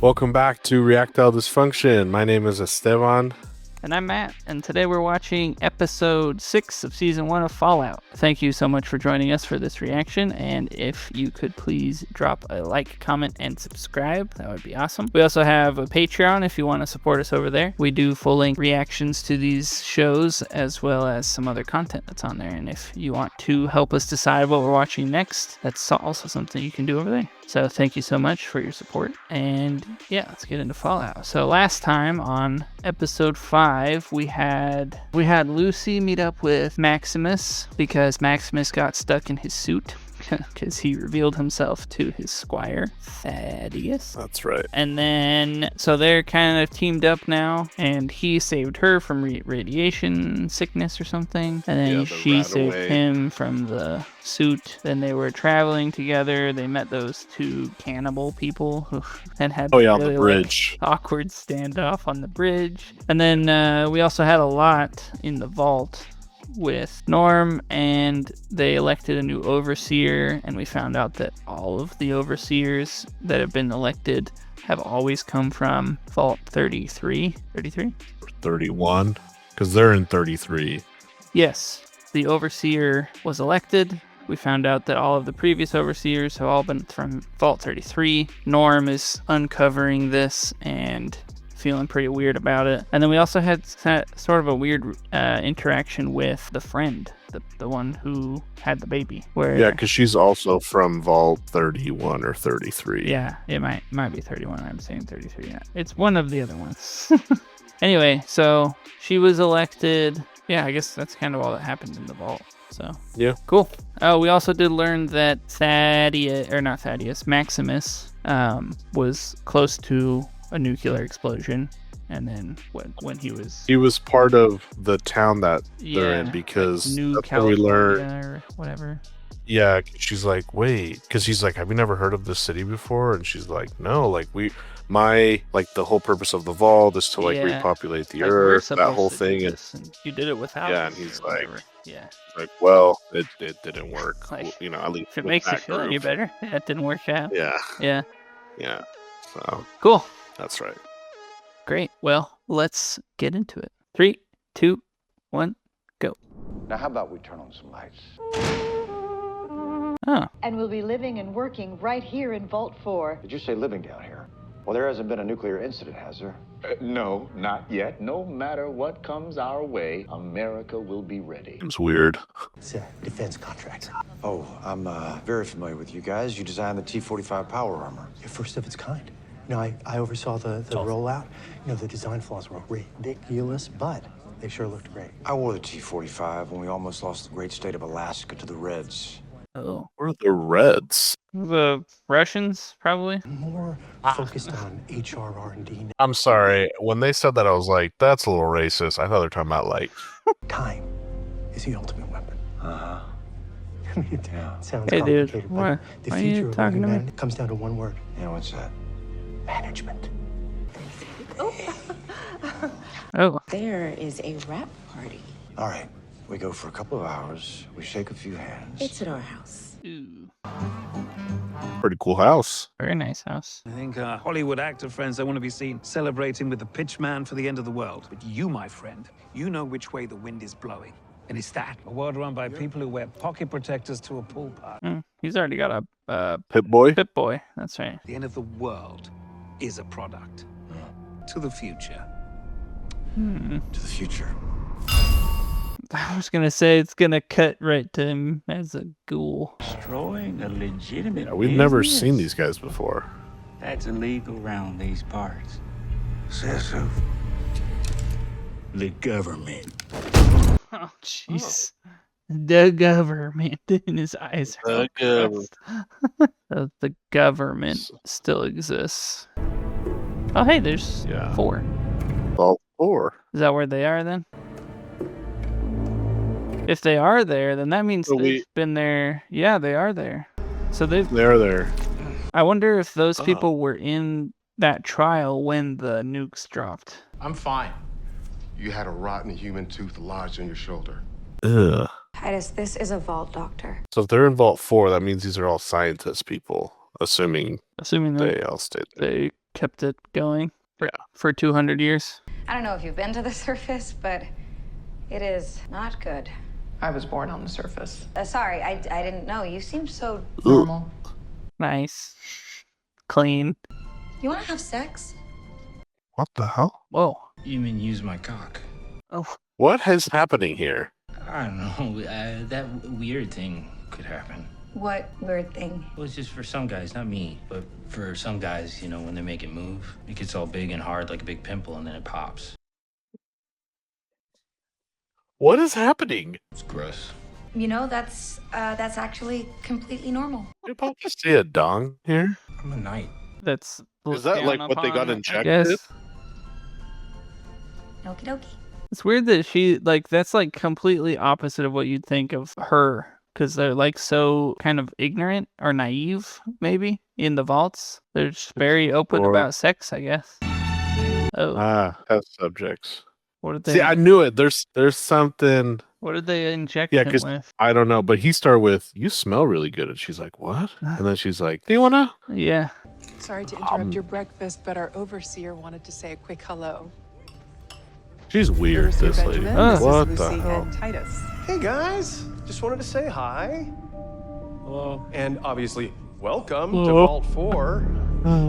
Welcome back to Reactile Dysfunction. My name is Esteban. And I'm Matt, and today we're watching episode 6 of season 1 of Fallout. Thank you so much for joining us for this reaction, and if you could please drop a like, comment, and subscribe, that would be awesome. We also have a Patreon if you want to support us over there. We do full-length reactions to these shows, as well as some other content that's on there, and if you want to help us decide what we're watching next, that's also something you can do over there. So thank you so much for your support, and yeah, let's get into Fallout. So last time on episode 5, we had Lucy meet up with Maximus because Maximus got stuck in his suit because he revealed himself to his squire, Thaddeus. That's right. And then, so they're kind of teamed up now, and he saved her from radiation sickness or something, and then she saved him from the suit. Then they were traveling together. They met those two cannibal people who had on the bridge. Awkward standoff on the bridge. And then we also had a lot in the vault with Norm, and they elected a new overseer, and we found out that all of the overseers that have been elected have always come from Vault 33. 33? 31, because they're in 33. Yes, the overseer was elected. We found out that all of the previous overseers have all been from Vault 33. Norm is uncovering this and feeling pretty weird about it. And then we also had sort of a weird interaction with the friend, the one who had the baby. Yeah, because she's also from Vault 31 or 33. Yeah, it might be 31. I'm saying 33. Yeah. It's one of the other ones. Anyway, so she was elected. Yeah, I guess that's kind of all that happened in the vault. So yeah, cool. Oh, we also did learn that Maximus was close to a nuclear explosion, and then when he was part of the town that they're in, because like New that's California, we learned or whatever. Yeah, she's like, wait, because he's like, have you never heard of this city before? And she's like, no, like the whole purpose of the vault is to repopulate the earth, that whole thing, and you did it without. Yeah, and he's like, yeah, like, well, it didn't work. Like, at least if it makes you feel any better, it didn't work out. Yeah. So cool. That's right. Great. Well, let's get into it. 3, 2, 1, go. Now, how about we turn on some lights? Oh. And we'll be living and working right here in Vault 4. Did you say living down here? Well, there hasn't been a nuclear incident, has there? No, not yet. No matter what comes our way, America will be ready. It's weird. It's a defense contract. Oh, I'm very familiar with you guys. You designed the T-45 power armor. Your first of its kind. You know, I oversaw the rollout. You know, the design flaws were ridiculous, but they sure looked great. I wore the T-45 when we almost lost the great state of Alaska to the Reds. Oh. We're the Reds. The Russians, probably? More focused on HR&D. I'm sorry. When they said that, I was like, that's a little racist. I thought they were talking about, like... Time is the ultimate weapon. Uh-huh. I mean, it sounds hey, complicated, dude. but the future of talking to me? man comes down to one word. Yeah, what's that? Management. Oh. There is a rap party. All right. We go for a couple of hours. We shake a few hands. It's at our house. Ooh. Pretty cool house. Very nice house. I think Hollywood actor friends don't want to be seen celebrating with the pitch man for the end of the world. But you, my friend, you know which way the wind is blowing. And it's that. A world run by people who wear pocket protectors to a pool party. He's already got a Pip-Boy? Pip-Boy, that's right. The end of the world is a product. To the future. To the future. I was gonna say it's gonna cut right to him as a ghoul. Destroying a legitimate Yeah, we've never seen these guys before. That's illegal around these parts. Says who? The government. Oh, jeez. The government. And his eyes are The government. The government still exists. Oh, hey, there's 4. Vault 4. Is that where they are then? If they are there, then that means they've been there. Yeah, they are there. So they're there. I wonder if those people were in that trial when the nukes dropped. I'm fine. You had a rotten human tooth lodged on your shoulder. Ugh. Titus, this is a vault doctor. So if they're in Vault 4, that means these are all scientist people, assuming they all stayed there. They kept it going for 200 years. I don't know if you've been to the surface, but it is not good. I was born on the surface. Sorry, I didn't know. You seem so normal. Nice. Clean. You want to have sex? What the hell? Whoa. You mean use my cock? Oh. What is happening here? I don't know. That weird thing could happen. What weird thing? Well, it's just for some guys, not me, but for some guys, you know, when they make it move, it gets all big and hard like a big pimple, and then it pops. What is happening? It's gross. You know, that's actually completely normal. You're about to see a dong here? I'm a knight. That's Is that like what they got injected? Yes. Okie dokie. It's weird that she, like, that's like completely opposite of what you'd think of her. Because they're like so kind of ignorant or naive, maybe, in the vaults. They're just very open about sex, I guess. Oh. Test subjects. What did they See, I knew it. There's something. What did they inject Yeah, him because with? I don't know, but he started with, "You smell really good," and she's like, "What?" And then she's like, "Do you wanna?" Yeah. Sorry to interrupt your breakfast, but our overseer wanted to say a quick hello. She's weird, this lady. What the hell? Titus. Hey guys, just wanted to say hi. Hello. And obviously, welcome to Hello. Vault 4.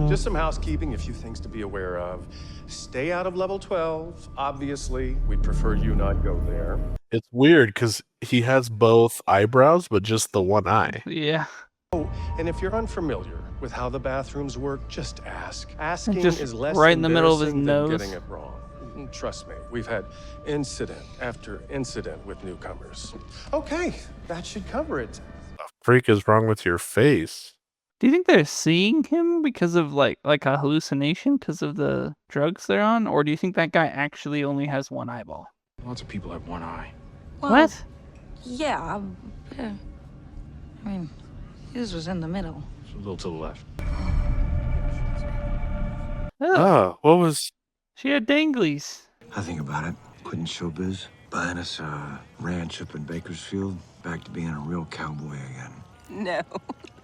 Just some housekeeping, a few things to be aware of. Stay out of level 12, obviously. We'd prefer you not go there. It's weird because he has both eyebrows, but just the one eye. Yeah. Oh, and if you're unfamiliar with how the bathrooms work, just ask. Asking Just is less right in the middle of his embarrassing than nose. getting it wrong. Trust me, we've had incident after incident with newcomers. Okay, that should cover it. The freak is wrong with your face? Do you think they're seeing him because of like a hallucination because of the drugs they're on? Or do you think that guy actually only has one eyeball? Lots of people have one eye. Well, What? Yeah. I mean, his was in the middle. It's a little to the left. Oh, What was? she had danglies. I think about it. Quitting showbiz, buying us a ranch up in Bakersfield, back to being a real cowboy again. No.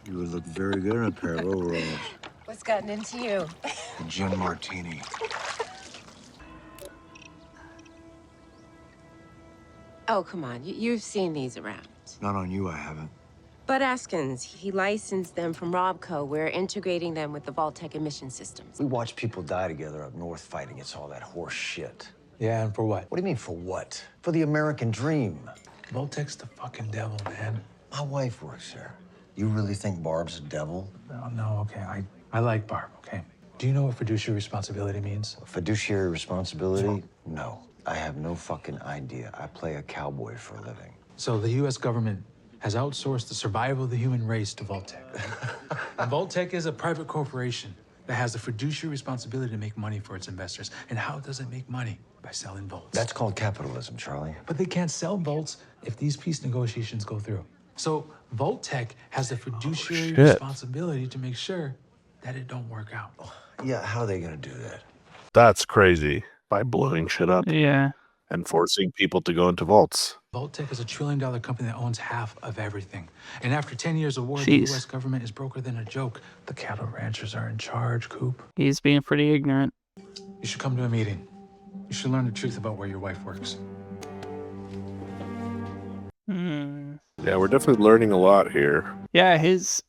You would look very good in a pair of overalls. What's gotten into you? A gin martini. Oh, come on. You've seen these around. Not on you, I haven't. Bud Askins, he licensed them from Robco. We're integrating them with the Vault-Tec emission systems. We watch people die together up north fighting against all that horse shit. Yeah, and for what? What do you mean, for what? For the American dream. Vault-Tec's the fucking devil, man. My wife works there. You really think Barb's a devil? No, okay. I like Barb, okay? Do you know what fiduciary responsibility means? Fiduciary responsibility? No. I have no fucking idea. I play a cowboy for a living. So the U.S. government has outsourced the survival of the human race to Vault-Tec. And Vault-Tec is a private corporation that has the fiduciary responsibility to make money for its investors. And how does it make money? By selling vaults. That's called capitalism, Charlie. But they can't sell vaults if these peace negotiations go through. So Vault-Tec has the fiduciary responsibility to make sure that it don't work out. Yeah, how are they gonna do that? That's crazy. By blowing shit up. Yeah. And forcing people to go into vaults. Vault-Tec is $1 trillion company that owns half of everything. And after 10 years of war, the Jeez. U.S. government is broker than a joke. The cattle ranchers are in charge, Coop. He's being pretty ignorant. You should come to a meeting. You should learn the truth about where your wife works. Yeah, we're definitely learning a lot here. Yeah, his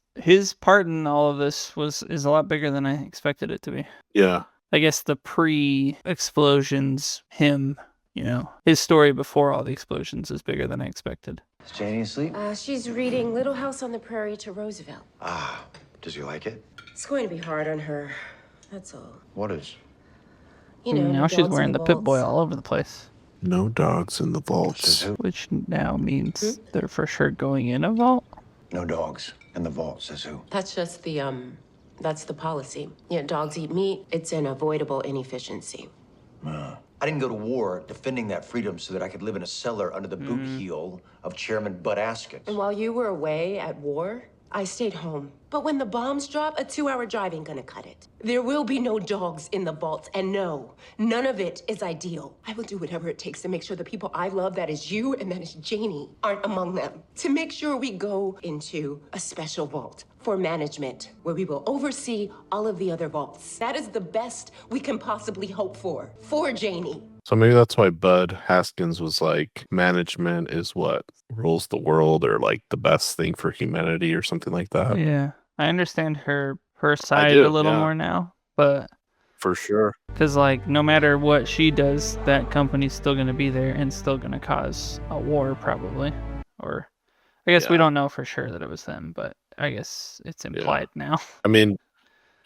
part in all of this is a lot bigger than I expected it to be. Yeah. I guess the pre-explosions, him, you know, his story before all the explosions is bigger than I expected. Is Janie asleep? She's reading Little House on the Prairie to Roosevelt. Ah, does he like it? It's going to be hard on her. That's all. What is? You know, Now no she's dogs in wearing the Pip Boy vaults. all over the place. No dogs in the vaults. Which now means they're for sure going in a vault. No dogs in the vault, says who? That's just the, that's the policy. You know, dogs eat meat. It's an avoidable inefficiency. I didn't go to war defending that freedom so that I could live in a cellar under the boot heel of Chairman Bud Askins. And while you were away at war, I stayed home. But when the bombs drop, a 2-hour drive ain't gonna cut it. There will be no dogs in the vault, and no, none of it is ideal. I will do whatever it takes to make sure the people I love, that is you and that is Janie, aren't among them. To make sure we go into a special vault for management, where we will oversee all of the other vaults. That is the best we can possibly hope for Janie. So maybe that's why Bud Haskins was like, management is what rules the world, or like the best thing for humanity, or something like that. Yeah, I understand her side a little more now, but for sure, because like no matter what she does, that company's still gonna be there and still gonna cause a war probably, or I guess we don't know for sure that it was them, but I guess it's implied now. I mean,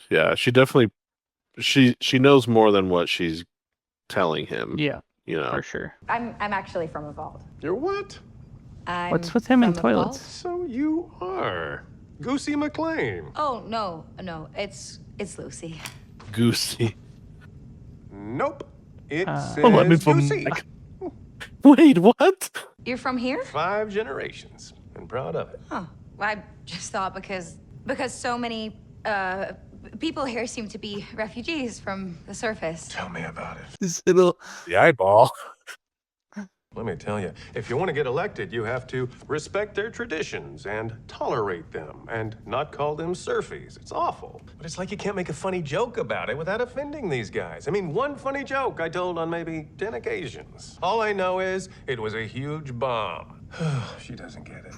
yeah, she definitely she knows more than what she's telling him. Yeah, you know, for sure. I'm actually from a vault. You're what? What's with him in toilets? So you are Goosey McLean. Oh no, it's Lucy. Goosey. Nope. It says let me put Goosey. Wait, what? You're from here? 5 generations, and proud of it. Huh. Well, I just thought because so many people here seem to be refugees from the surface. Tell me about it. This little the eyeball. Let me tell you, if you want to get elected, you have to respect their traditions and tolerate them and not call them surfies. It's awful. But it's like you can't make a funny joke about it without offending these guys. I mean, one funny joke I told on maybe 10 occasions. All I know is it was a huge bomb. She doesn't get it.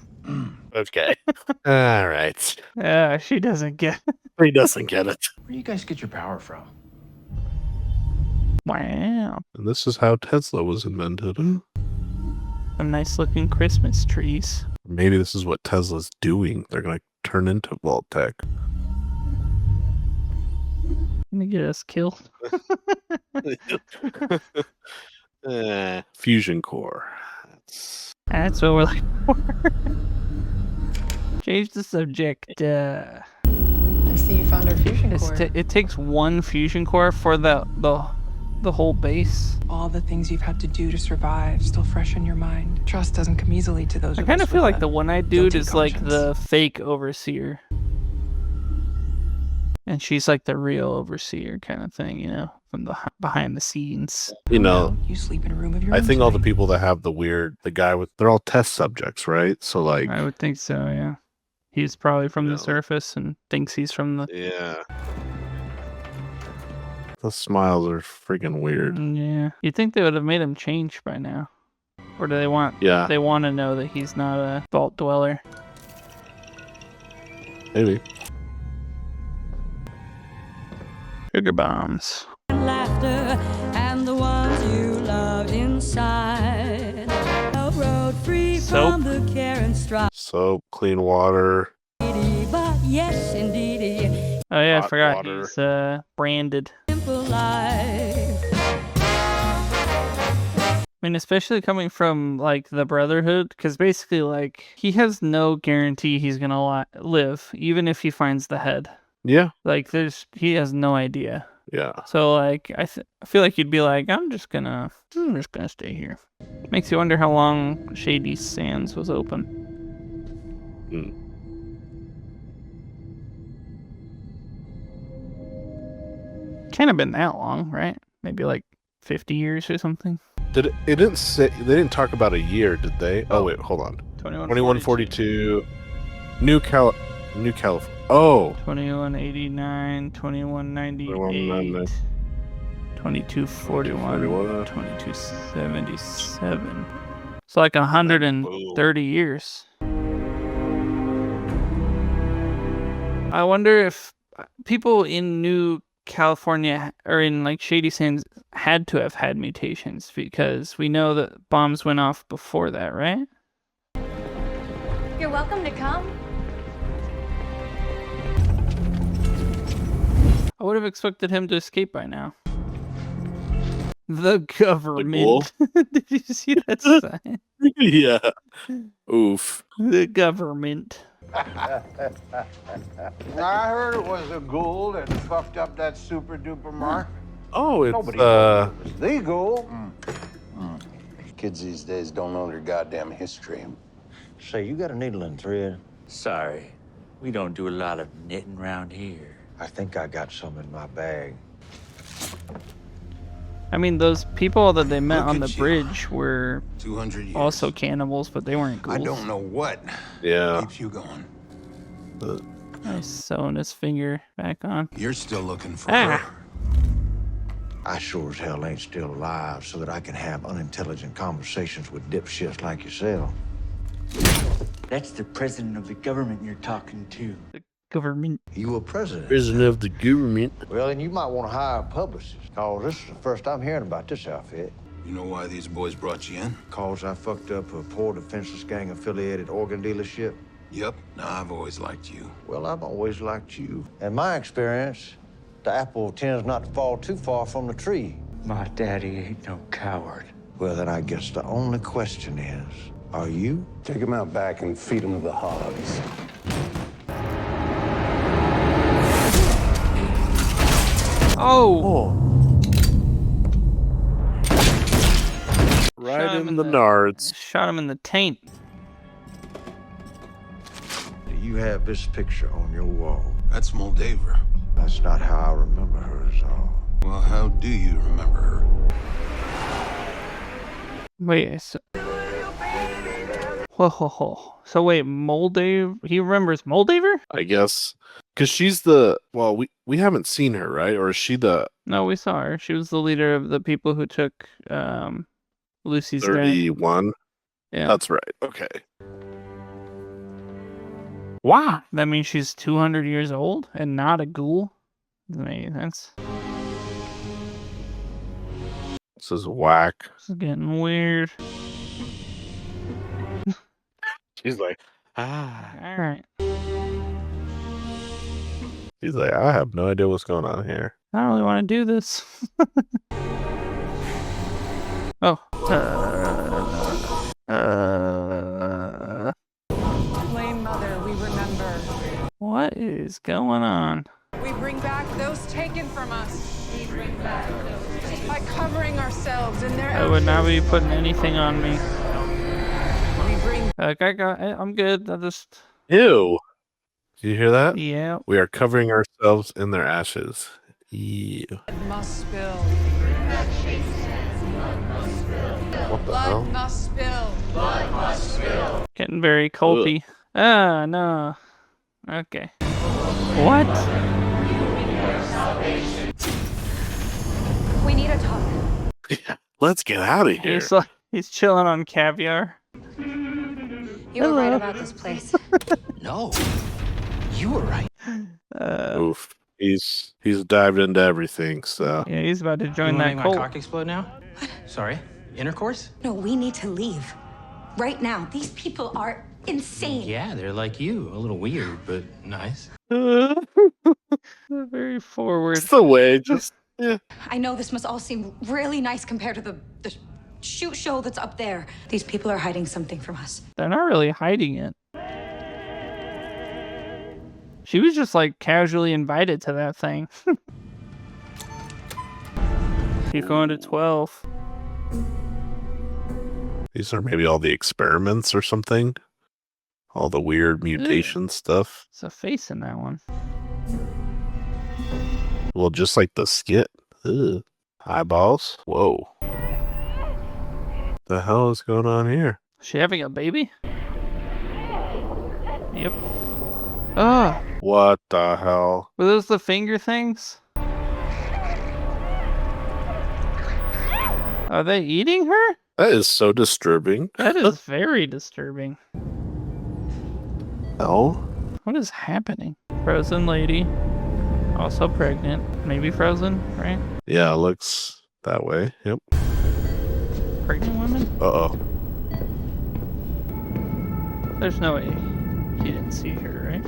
Okay. All right. Yeah, she doesn't get it. He doesn't get it. Where do you guys get your power from? Wow. And this is how Tesla was invented. Some nice looking Christmas trees. Maybe this is what Tesla's doing. They're going to turn into Vault Tech. Gonna get us killed. Fusion core. That's what we're looking for. Change the subject. I see you found our fusion core. It takes one fusion core for the whole base. All the things you've had to do to survive still fresh in your mind. Trust doesn't come easily to those I of kind us of feel with like a the one-eyed dude guilty is like conscience. the fake overseer. And she's like the real overseer kind of thing, you know, from the behind the scenes. You know, You sleep in a room of your I own think all the tonight. people that have the guy with, they're all test subjects, right? So like, I would think so, yeah. He's probably from the surface and thinks he's from the... yeah. The smiles are freaking weird. Yeah. You'd think they would have made him change by now. Or do they want... Yeah. They want to know that he's not a vault dweller. Maybe. Sugar bombs. Laughter and the ones you loved inside. A road free Soap. from the care and strife. Soap, clean water. But yes, indeed, Oh yeah, I Hot forgot water. he's branded. simple life. I mean, especially coming from like the Brotherhood, because basically, like, he has no guarantee he's gonna live, even if he finds the head. Yeah. Like, he has no idea. Yeah. So, like, I feel like you'd be like, I'm just gonna stay here. Makes you wonder how long Shady Sands was open. Can't have been that long, right? Maybe like 50 years or something. It didn't say, they didn't talk about a year, did they? Oh wait, hold on. 2142. 2142. New California. Oh. 2189, 2198, 2241, 2277. It's like 130 years. I wonder if people in New California or in like Shady Sands had to have had mutations, because we know that bombs went off before that, right? You're welcome to come. I would have expected him to escape by now. The government. Did you see that sign? Yeah. Oof. The government. I heard it was a ghoul that fucked up that super duper mark. Oh, it's Nobody knows it was the ghoul. Kids these days don't know their goddamn history. Say, you got a needle and thread? Sorry. We don't do a lot of knitting around here. I think I got some in my bag. I mean, those people that they met on the bridge were 200 years. also cannibals, but they weren't ghouls. I don't know what keeps you going. He's sewing his finger back on. You're still looking for her. I sure as hell ain't still alive so that I can have unintelligent conversations with dipshits like yourself. That's the president of the government you're talking to. The government? You a president? President of the government. Well, then you might want to hire a publicist, cause this is the first I'm hearing about this outfit. You know why these boys brought you in? Cause I fucked up a poor defenseless gang-affiliated organ dealership? Yep. Now, I've always liked you. Well, I've always liked you. In my experience, the apple tends not to fall too far from the tree. My daddy ain't no coward. Well, then I guess the only question is, are you? Take him out back and feed him to the hogs. Oh! Right in the nards. Shot him in the taint. You have this picture on your wall. That's Moldaver. That's not how I remember her at all. Well, how do you remember her? Wait, so... Whoa. So wait, Moldaver? He remembers Moldaver? I guess. Because she's the... Well, we haven't seen her, right? Or is she the... No, we saw her. She was the leader of the people who took Lucy's 31? Yeah. That's right. Okay. Wow. That means she's 200 years old and not a ghoul? Doesn't make any sense. This is whack. This is getting weird. She's like, Alright. He's like, I have no idea what's going on here. I don't really want to do this. Oh. Flame Mother, we remember. What is going on? We bring back those taken from us. We bring back those by covering ourselves in their I would not be ashes. putting anything on me. We bring I'm good. I just... Ew. Did you hear that? Yeah. We are covering ourselves in their ashes. Ew. must spill. What the hell? Blood must spill. Blood must spill. Getting very culty. Ah, no. Okay. What? We need a talk. Yeah. Let's get out of here. He's chilling on caviar. You were right about this place. No. You were right. Oof. He's dived into everything, so. Yeah, he's about to join You wanna that make my cult. cock explode now? Sorry? Intercourse? No, we need to leave. Right now. These people are insane. Yeah, they're like you. A little weird, but nice. Very forward. It's the way, just, yeah. I know this must all seem really nice compared to the shoot show that's up there. These people are hiding something from us. They're not really hiding it. She was just like casually invited to that thing. Keep going to 12. These are maybe all the experiments or something. All the weird mutation stuff. It's a face in that one. Well, just like the skit. Ugh. Eyeballs. Whoa. The hell is going on here? Is she having a baby? Yep. Ah. What the hell? Were those the finger things? Are they eating her? That is so disturbing. That is very disturbing. Hell? What is happening? Frozen lady. Also pregnant. Maybe frozen, right? Yeah, it looks that way. Yep. Pregnant women? Uh-oh. There's no way he didn't see her, right?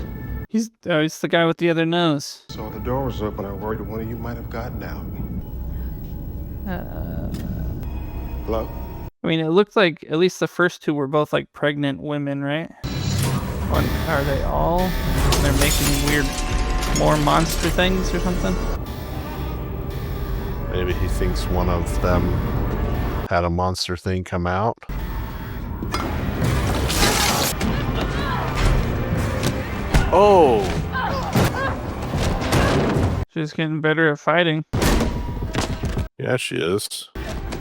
He's the guy with the other nose. So the door was open. I worried that one of you might have gotten out. Hello? I mean, it looked like at least the first two were both like pregnant women, right? Or are they all? They're making weird, more monster things or something? Maybe he thinks one of them had a monster thing come out. Oh! She's getting better at fighting. Yeah, she is.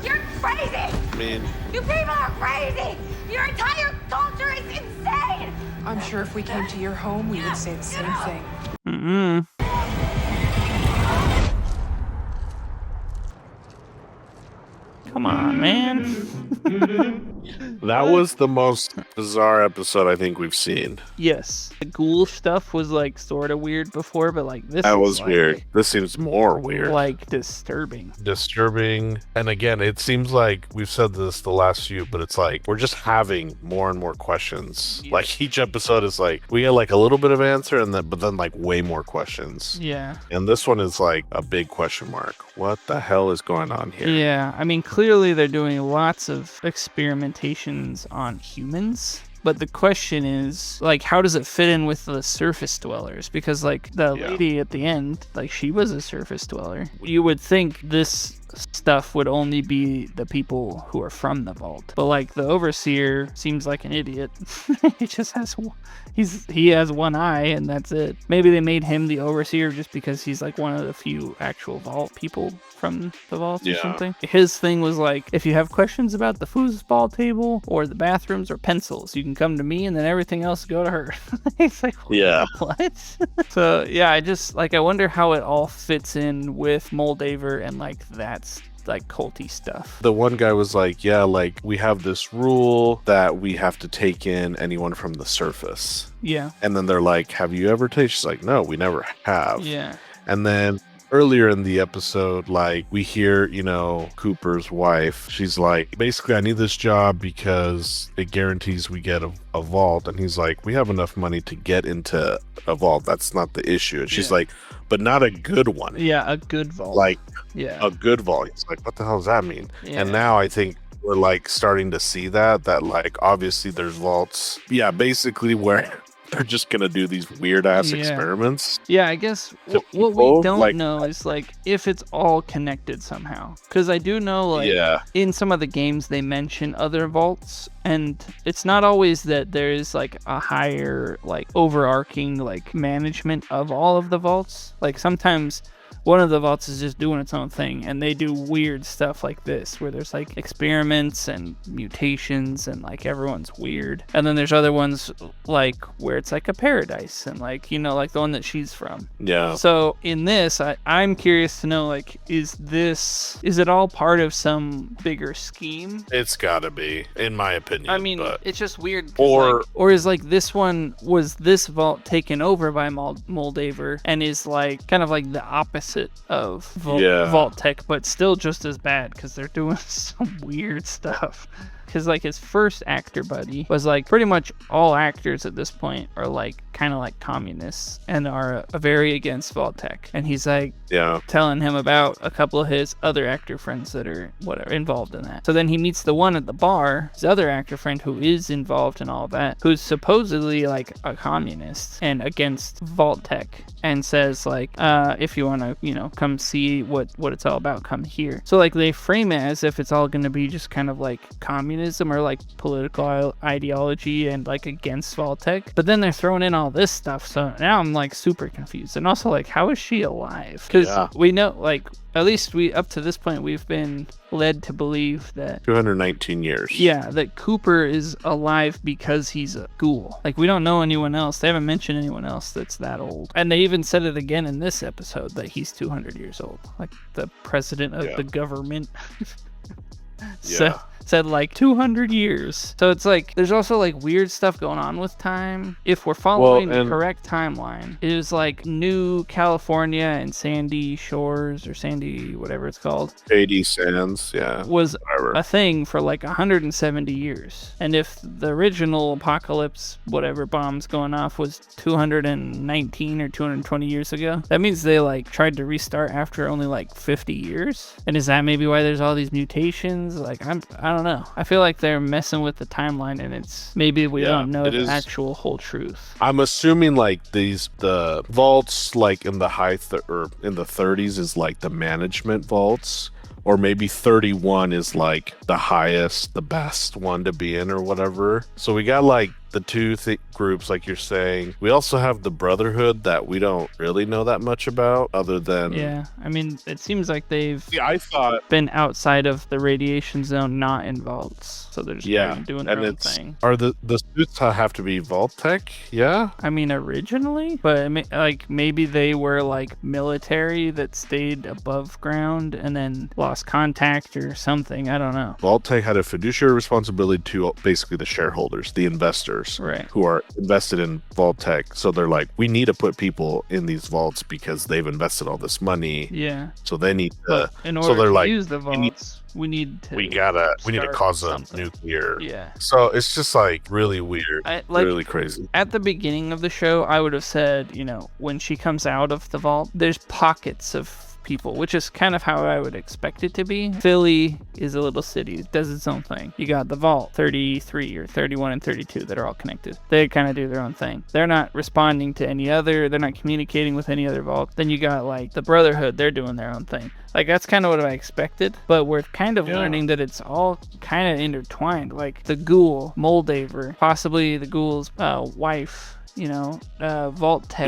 You're crazy! I mean... You people are crazy! Your entire culture is insane! I'm sure if we came to your home, we would say the same thing. Mm-mm. Come on, man. That was the most bizarre episode I think we've seen. Yes. The ghoul stuff was like sort of weird before, but like this That is, was like, weird. This seems more weird. Like disturbing. Disturbing. And again, it seems like we've said this the last few, but it's like we're just having more and more questions. Yeah. Like each episode is like we get like a little bit of answer and then but then like way more questions. Yeah. And this one is like a big question mark. What the hell is going on here? Yeah. I mean, clearly they're doing lots of experimentations on humans. But the question is, like, how does it fit in with the surface dwellers? Because, like, the lady at the end, like, she was a surface dweller. You would think this stuff would only be the people who are from the vault. But, like, the overseer seems like an idiot. He just has... He has one eye, and that's it. Maybe they made him the overseer just because he's, like, one of the few actual vault people from the vault or something. His thing was, like, if you have questions about the foosball table or the bathrooms or pencils, you can come to me, and then everything else go to her. It's like, what? So, yeah, I wonder how it all fits in with Moldaver and, like, that's like culty stuff. The one guy was like, yeah, like we have this rule that we have to take in anyone from the surface. Yeah. And then they're like, have you ever tasted? She's like, no, we never have. Yeah. And then earlier in the episode, like we hear, you know, Cooper's wife, she's like, basically I need this job because it guarantees we get a vault. And he's like, we have enough money to get into a vault. That's not the issue. And she's like, but not a good one. Yeah, a good vault. Like a good vault. It's like, what the hell does that mean? Yeah. And now I think we're like starting to see that like obviously there's vaults. Yeah, basically where they're just gonna do these weird ass experiments. Yeah, I guess what we don't know is like if it's all connected somehow. Because I do know like in some of the games they mention other vaults, and it's not always that there is like a higher like overarching like management of all of the vaults. Like sometimes one of the vaults is just doing its own thing, and they do weird stuff like this where there's like experiments and mutations and like everyone's weird. And then there's other ones like where it's like a paradise and like, you know, like the one that she's from. Yeah. So in this, I'm curious to know, like, is it all part of some bigger scheme? It's gotta be, in my opinion. I mean, it's just weird. Or is like this one, was this vault taken over by Moldaver and is like kind of like the opposite of Vault Tech, but still just as bad because they're doing some weird stuff. Because like his first actor buddy was like pretty much all actors at this point are like kind of like communists and are very against Vault-Tec. And he's like telling him about a couple of his other actor friends that are involved in that. So then he meets the one at the bar, his other actor friend who is involved in all that, who's supposedly like a communist and against Vault-Tec, and says like, if you want to, you know, come see what it's all about, come here. So like they frame it as if it's all going to be just kind of like communism or like political ideology and like against Vault-Tec, but then they're throwing in all this stuff, so now I'm like super confused. And also like, how is she alive? Because we know, like, at least up to this point we've been led to believe that 219 years that Cooper is alive because he's a ghoul. Like, we don't know anyone else. They haven't mentioned anyone else that's that old, and they even said it again in this episode that he's 200 years old, like the president of the government. Said like 200 years. So it's like there's also like weird stuff going on with time. If we're following the correct timeline, it is like New California and Sandy Shores or Sandy whatever it's called, AD Sands, was a thing for like 170 years. And if the original apocalypse whatever bombs going off was 219 or 220 years ago, that means they like tried to restart after only like 50 years. And is that maybe why there's all these mutations? Like I don't know. I feel like they're messing with the timeline, and it's maybe we don't know the actual whole truth. I'm assuming like the vaults like in the or in the 30s is like the management vaults, or maybe 31 is like the highest, the best one to be in or whatever. So we got like the two groups, like you're saying. We also have the Brotherhood that we don't really know that much about, other than Yeah, I mean, it seems like they've I thought been outside of the radiation zone, not in vaults, so they're just doing their own thing. Are the suits have to be Vault-Tec? Yeah. I mean, originally, but like maybe they were like military that stayed above ground and then lost contact or something. I don't know. Vault-Tec had a fiduciary responsibility to basically the shareholders, the investors, right, who are invested in Vault-Tec. So they're like, we need to put people in these vaults because they've invested all this money. Yeah. So they need to. But in order so they're to like, use the vaults, we need to cause something. a nuclear. Yeah. So it's just like really weird, really crazy. At the beginning of the show, I would have said, when she comes out of the vault, there's pockets of people, which is kind of how I would expect it to be. Philly is a little city. It does its own thing. You got the Vault 33 or 31 and 32 that are all connected. They kind of do their own thing. They're not responding to any other. They're not communicating with any other vault. Then you got like the Brotherhood. They're doing their own thing. Like, that's kind of what I expected, but we're kind of learning that it's all kind of intertwined. Like the Ghoul, Moldaver, possibly the Ghoul's wife, Vault-Tec,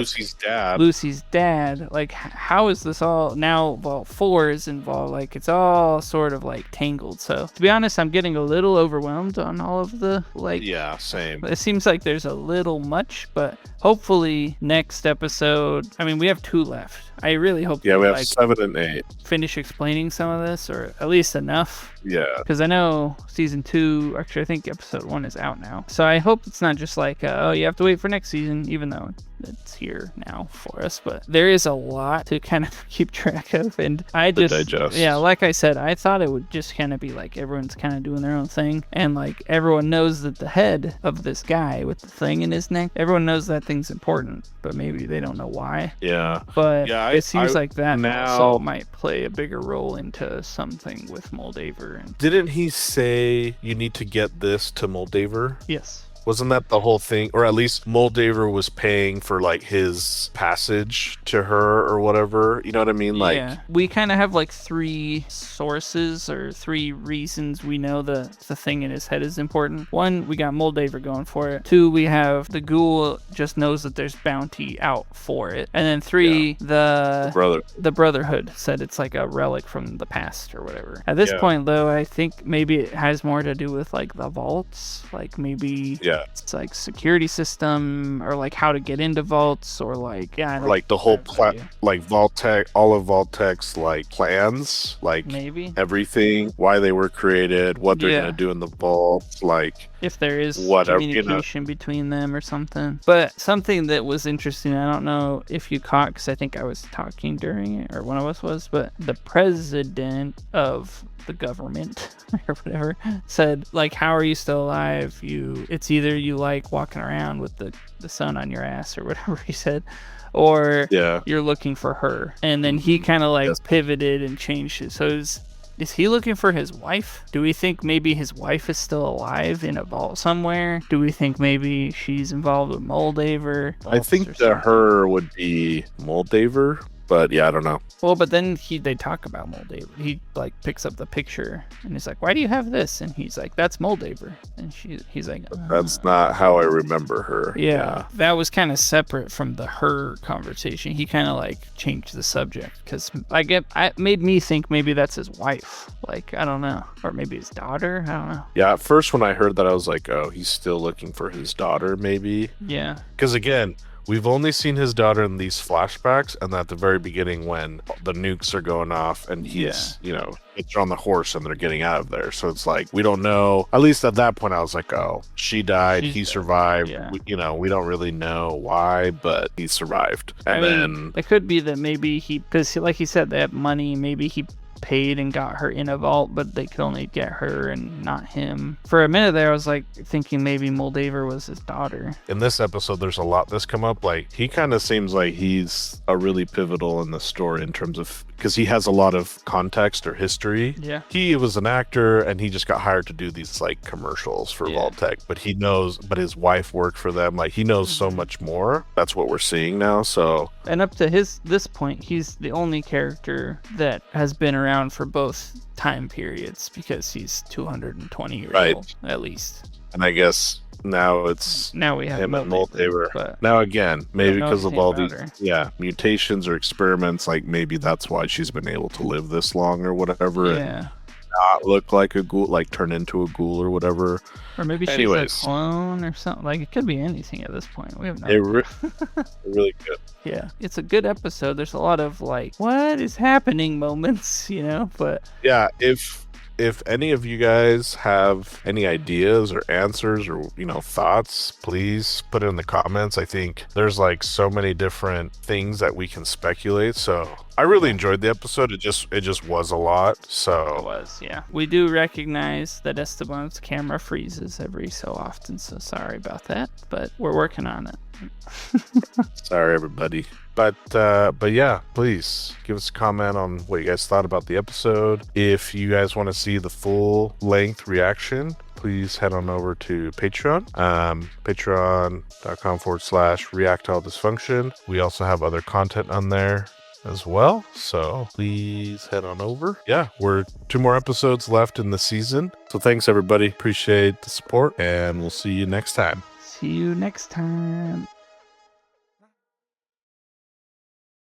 Lucy's dad. Like, how is this all now? Vault 4 is involved. Like, it's all sort of like tangled. So to be honest, I'm getting a little overwhelmed on all of the Yeah, same. It seems like there's a little much, but hopefully next episode. I mean, we have 2 left. I really hope. Yeah, we have 7 and 8. Finish explaining some of this, or at least enough. Yeah. Because I know season 2, actually, I think episode 1 is out now. So I hope it's not just like, oh, you have to wait for next season, even though it's here now for us. But there is a lot to kind of keep track of, and I just digest. Yeah, like I said, I thought it would just kind of be like everyone's kind of doing their own thing, and like everyone knows that the head of this guy with the thing in his neck, everyone knows that thing's important, but maybe they don't know why. Yeah. But yeah, it seems like that now also might play a bigger role into something with Moldaver. And didn't he say you need to get this to Moldaver? Yes. Wasn't that the whole thing? Or at least Moldaver was paying for like his passage to her or whatever. You know what I mean? Like, yeah. We kind of have like 3 sources or 3 reasons we know the thing in his head is important. 1, we got Moldaver going for it. 2, we have the Ghoul just knows that there's bounty out for it. And then 3, the Brotherhood said it's like a relic from the past or whatever. At this point, though, I think maybe it has more to do with like the vaults. Like maybe it's like security system, or like how to get into vaults, or like like the whole like Vault-Tec, all of Vault-Tec's like plans, like maybe everything, why they were created, what they're gonna do in the vaults, like if there is whatever communication between them or something. But something that was interesting, I don't know if you caught, because I think I was talking during it, or one of us was, but the president of the government or whatever said, like, how are you still alive? It's either you like walking around with the sun on your ass or whatever he said, or you're looking for her. And then he kind of like pivoted and changed it. So is he looking for his wife? Do we think maybe his wife is still alive in a vault somewhere? Do we think maybe she's involved with Moldaver? I think that her would be Moldaver, but yeah, I don't know. Well, but then they talk about Moldaver. He like picks up the picture and he's like, "Why do you have this?" And he's like, "That's Moldaver." And he's like, "That's not how I remember her." Yeah, that was kind of separate from the her conversation. He kind of like changed the subject because it made me think maybe that's his wife. Like, I don't know, or maybe his daughter. I don't know. Yeah, at first when I heard that, I was like, "Oh, he's still looking for his daughter, maybe." Yeah, because again, we've only seen his daughter in these flashbacks, and at the very beginning when the nukes are going off and he's, it's on the horse and they're getting out of there. So it's like, we don't know. At least at that point, I was like, oh, she died, he survived. Yeah. We don't really know why, but he survived. And then it could be that maybe because like he said, they have money, maybe he paid and got her in a vault, but they could only get her and not him. For a minute there, I was like thinking maybe Moldaver was his daughter. In this episode, there's a lot that's come up. Like, he kind of seems like he's a really pivotal in the story in terms of, because he has a lot of context or history. Yeah. He was an actor and he just got hired to do these like commercials for Vault-Tec, but his wife worked for them. Like, he knows so much more. That's what we're seeing now. So, and up to this point, he's the only character that has been around for both time periods, because he's 220 years old at least. And I guess now it's Now we have him and Moldaver, Moldaver. but Now again, maybe know because of anything all about these mutations or experiments, like maybe that's why she's been able to live this long or whatever. Yeah. And not look like a ghoul, like turn into a ghoul or whatever. Or maybe she's Anyways. a clone or something. Like, it could be anything at this point. We have no It idea. really good. Yeah. It's a good episode. There's a lot of, like, what is happening moments, you know? But Yeah, if any of you guys have any ideas or answers or thoughts, please put it in the comments. I think there's like so many different things that we can speculate. So I really enjoyed the episode. It just was a lot. So it was, yeah. We do recognize that Esteban's camera freezes every so often, so sorry about that. But we're working on it. sorry everybody. But yeah, please give us a comment on what you guys thought about the episode. If you guys want to see the full length reaction, please head on over to Patreon, patreon.com/reactalldysfunction. We also have other content on there as well, so please head on over. Yeah, we're 2 more episodes left in the season, so thanks everybody, appreciate the support, and we'll see you next time. See you next time.